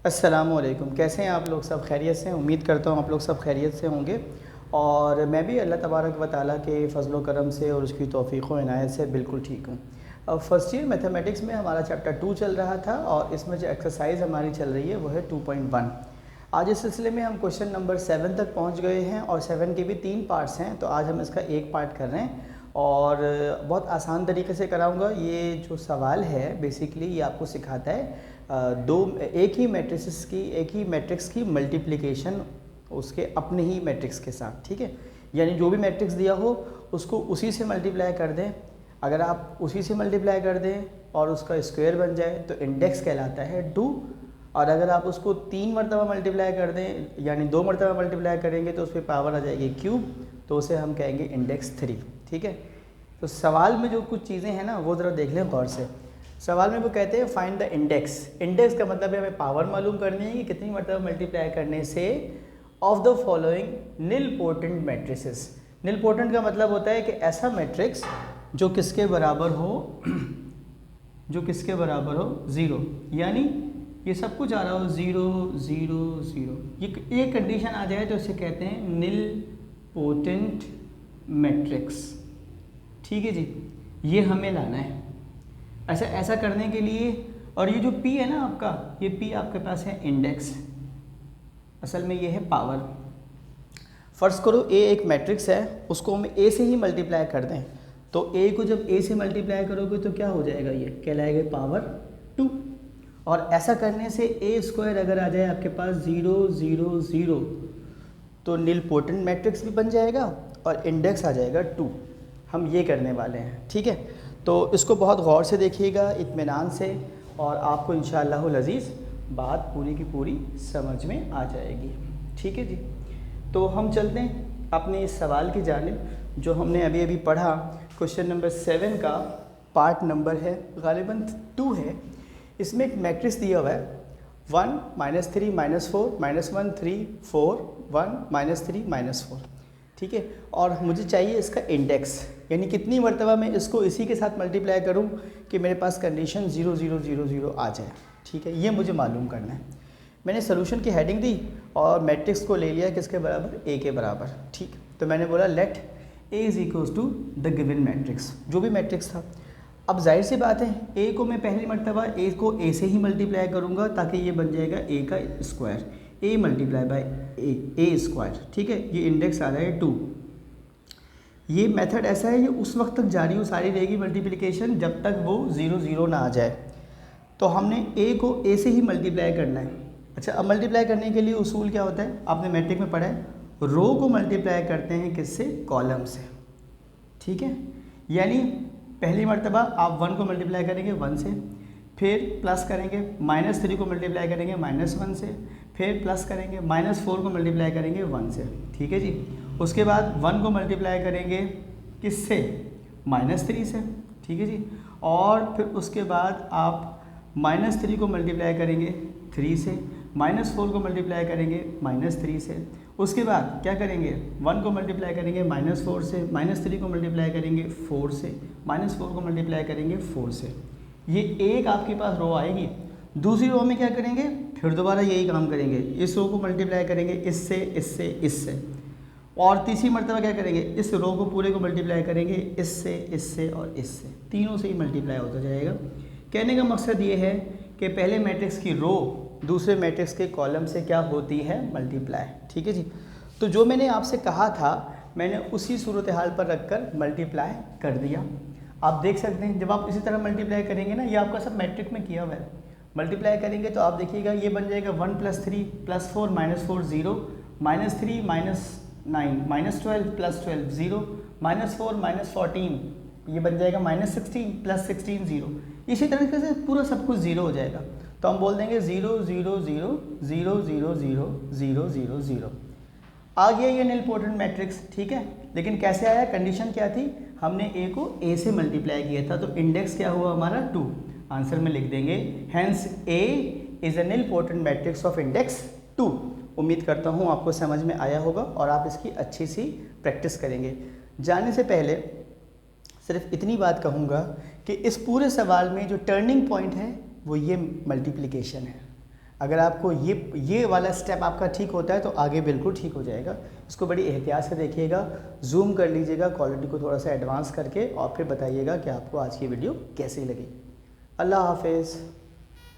अस्सलामुअलैकुम। कैसे हैं आप लोग? सब खैरियत से हैं? उम्मीद करता हूँ आप लोग सब खैरियत से होंगे। और मैं भी अल्लाह तबारक व तआला के फ़ज़ल व करम से और उसकी तौफ़ीक़ व इनायत से बिल्कुल ठीक हूँ। अब फ़र्स्ट ईयर मैथमेटिक्स में हमारा चैप्टर 2 चल रहा था और इसमें जो एक्सरसाइज हमारी चल रही है वो है 2.1। आज इस सिलसिले में हम क्वेश्चन नंबर 7 तक पहुँच गए हैं और 7 के भी 3 पार्ट्स हैं, तो आज हम इसका एक पार्ट कर रहे हैं और बहुत आसान तरीके से कराऊंगा। ये जो सवाल है बेसिकली ये आपको सिखाता है एक ही मैट्रिक्स की मल्टीप्लिकेशन उसके अपने ही मैट्रिक्स के साथ, ठीक है। यानी जो भी मैट्रिक्स दिया हो उसको उसी से मल्टीप्लाई कर दें। अगर आप उसी से मल्टीप्लाई कर दें और उसका स्क्वायर बन जाए तो इंडेक्स कहलाता है 2। और अगर आप उसको 3 मरतबा मल्टीप्लाई कर दें यानी 2 मरतबा मल्टीप्लाई करेंगे तो उस पर पावर आ जाएगी क्यूब, तो उसे हम कहेंगे इंडेक्स 3, ठीक है। तो सवाल में जो कुछ चीज़ें हैं ना वो ज़रा देख लें गौर से। सवाल में वो कहते हैं फाइंड द इंडेक्स। इंडेक्स का मतलब है हमें पावर मालूम करनी है कि कितनी मरतबा मल्टीप्लाई करने से of the following nilpotent matrices. Nilpotent का मतलब होता है कि ऐसा मैट्रिक्स जो किसके बराबर हो जो किसके बराबर हो 0, यानी ये सब कुछ आ रहा हो 0 0 0, ये कंडीशन आ जाए तो इसे कहते हैं निल पोर्टेंट मैट्रिक्स, ठीक है जी। ये हमें लाना है। ऐसा करने के लिए, और ये जो P है ना आपका, ये P आपके पास है इंडेक्स, असल में ये है पावर। फ़र्ज़ करो A एक मैट्रिक्स है, उसको हम A से ही मल्टीप्लाई कर दें, तो A को जब A से मल्टीप्लाई करोगे तो क्या हो जाएगा, ये कहलाएगा पावर 2। और ऐसा करने से A स्क्वायर अगर आ जाए आपके पास 0 0 0 तो निल पोर्टेंट मैट्रिक्स भी बन जाएगा और इंडेक्स आ जाएगा 2। हम ये करने वाले हैं, ठीक है। तो इसको बहुत गौर से देखिएगा, इत्मीनान से, और आपको इंशाअल्लाह अज़ीज़ बात पूरी की पूरी समझ में आ जाएगी, ठीक है जी। तो हम चलते हैं अपने इस सवाल की जानिब जो हमने अभी अभी पढ़ा। क्वेश्चन नंबर 7 का पार्ट नंबर है गालिबन 2 है। इसमें एक मैट्रिक्स दिया हुआ है 1 -3 -4 -1 3 4 1 -3 -4, ठीक है। और मुझे चाहिए इसका इंडेक्स, यानी कितनी मरतबा मैं इसको इसी के साथ मल्टीप्लाई करूं कि मेरे पास कंडीशन 0 0 0 0 आ जाए, ठीक है। ये मुझे मालूम करना है। मैंने सोल्यूशन की हेडिंग दी और मैट्रिक्स को ले लिया किसके बराबर, ए के बराबर, ठीक। तो मैंने बोला let A is equals to the given matrix, जो भी मैट्रिक्स था। अब जाहिर सी बात है ए को मैं पहली मरतबा ए को ए से ही मल्टीप्लाई करूँगा ताकि ये बन जाएगा ए का square, A multiply by A square, ठीक है। ये इंडेक्स आ रहा है 2। ये मेथड ऐसा है, ये उस वक्त तक जारी हो सारी रहेगी मल्टीप्लिकेशन जब तक वो 0 0 ना आ जाए। तो हमने ए को ए से ही मल्टीप्लाई करना है। अच्छा, अब मल्टीप्लाई करने के लिए उसूल क्या होता है, आपने मैट्रिक में पढ़ा है, रो को मल्टीप्लाई करते हैं किससे, कॉलम से, ठीक है। यानी पहली मरतबा आप 1 को मल्टीप्लाई करेंगे 1 से, फिर प्लस करेंगे, -3 को मल्टीप्लाई करेंगे -1 से, फिर प्लस करेंगे, -4 को मल्टीप्लाई करेंगे 1 से, ठीक है जी। उसके बाद 1 को मल्टीप्लाई करेंगे किससे, -3 से, ठीक है जी। और फिर उसके बाद आप -3 को मल्टीप्लाई करेंगे 3 से, -4 को मल्टीप्लाई करेंगे -3 से। उसके बाद क्या करेंगे, 1 को मल्टीप्लाई करेंगे -4 से, -3 को मल्टीप्लाई करेंगे 4 से, -4 को मल्टीप्लाई करेंगे 4 से। ये एक आपके पास रो आएगी। दूसरी रो में क्या करेंगे, फिर दोबारा यही काम करेंगे, इस रो को मल्टीप्लाई करेंगे इससे इससे इससे, और तीसरी मरतबा क्या करेंगे, इस रो को पूरे को मल्टीप्लाई करेंगे इससे इससे और इससे, तीनों से ही मल्टीप्लाई होता जाएगा। कहने का मकसद ये है कि पहले मैट्रिक्स की रो दूसरे मैट्रिक्स के कॉलम से क्या होती है, मल्टीप्लाई, ठीक है जी। तो जो मैंने आपसे कहा था मैंने उसी सूरत हाल पर रखकर मल्टीप्लाई कर दिया। आप देख सकते हैं जब आप इसी तरह मल्टीप्लाई करेंगे ना, ये आपका सब मैट्रिक में किया हुआ है, मल्टीप्लाई करेंगे तो आप देखिएगा ये बन जाएगा 1 + 3 + 4 -4 0 -3 -9 -12 + 12 0 -4 -14, ये बन जाएगा -16 + 16 0। इसी तरीके से पूरा सब कुछ 0 हो जाएगा। तो हम बोल देंगे 0 0 0 0 0 0 0 0 0 आ गया ये निल पोर्टेंट मैट्रिक्स, ठीक है। लेकिन कैसे आया, कंडीशन क्या थी, हमने ए को ए से मल्टीप्लाई किया था, तो इंडेक्स क्या हुआ हमारा 2। आंसर में लिख देंगे hence A is a nilpotent matrix of index 2। उम्मीद करता हूँ आपको समझ में आया होगा और आप इसकी अच्छी सी प्रैक्टिस करेंगे। जाने से पहले सिर्फ इतनी बात कहूँगा कि इस पूरे सवाल में जो टर्निंग पॉइंट है वो ये मल्टीप्लिकेशन है। अगर आपको ये वाला स्टेप आपका ठीक होता है तो आगे बिल्कुल ठीक हो जाएगा। इसको बड़ी एहतियात से देखिएगा, जूम कर लीजिएगा क्वालिटी को थोड़ा सा एडवांस करके, और फिर बताइएगा कि आपको आज की वीडियो कैसी लगी। अल्लाह हाफिज़।